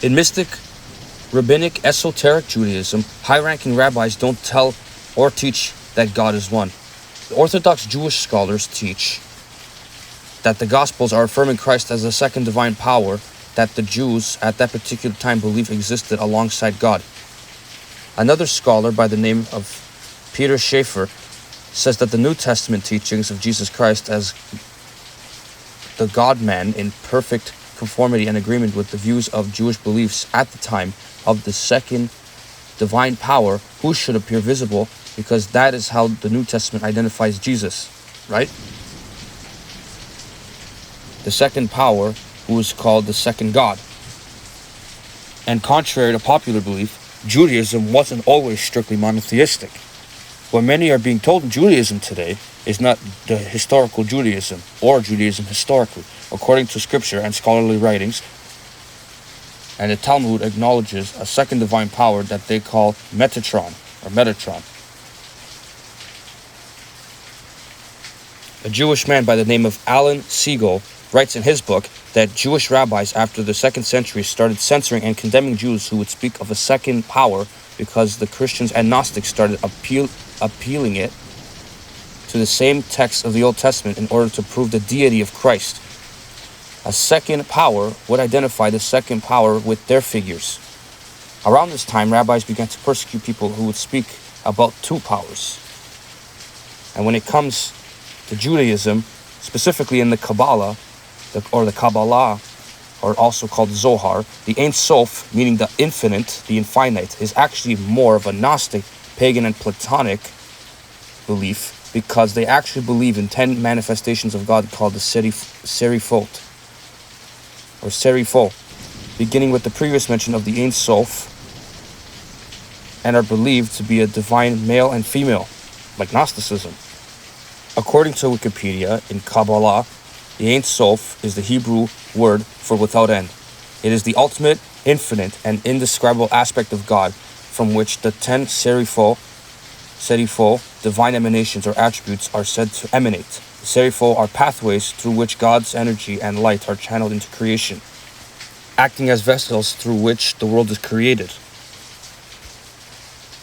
In mystic, rabbinic, esoteric Judaism, high-ranking rabbis don't tell or teach that God is one. The Orthodox Jewish scholars teach that the Gospels are affirming Christ as the second divine power that the Jews at that particular time believed existed alongside God. Another scholar by the name of Peter Schaeffer says that the New Testament teachings of Jesus Christ as the God-man in perfect conformity and agreement with the views of Jewish beliefs at the time of the second divine power who should appear visible, because that is how the New Testament identifies Jesus, right? The second power who is called the second God. And contrary to popular belief, Judaism wasn't always strictly monotheistic. What many are being told in Judaism today is not the historical Judaism or Judaism historically, according to scripture and scholarly writings. And the Talmud acknowledges a second divine power that they call Metatron or Metatron. A Jewish man by the name of Alan Siegel writes in his book that Jewish rabbis after the 2nd century started censoring and condemning Jews who would speak of a second power because the Christians and Gnostics started appealing it to the same text of the Old Testament in order to prove the deity of Christ. A second power would identify the second power with their figures. Around this time, rabbis began to persecute people who would speak about two powers. And when it comes to Judaism, specifically in the Kabbalah, the Kabbalah, or also called Zohar, the Ein Sof, meaning the infinite, the infinite, is actually more of a Gnostic, pagan, and Platonic belief, because they actually believe in 10 manifestations of God called the Serifot, or Serifo, beginning with the previous mention of the Ein Sof, and are believed to be a divine male and female, like Gnosticism. According to Wikipedia, in Kabbalah, the Ein Sof is the Hebrew word for without end. It is the ultimate, infinite, and indescribable aspect of God, from which the 10 Serifo, divine emanations or attributes are said to emanate. The Serifo are pathways through which God's energy and light are channeled into creation, acting as vessels through which the world is created.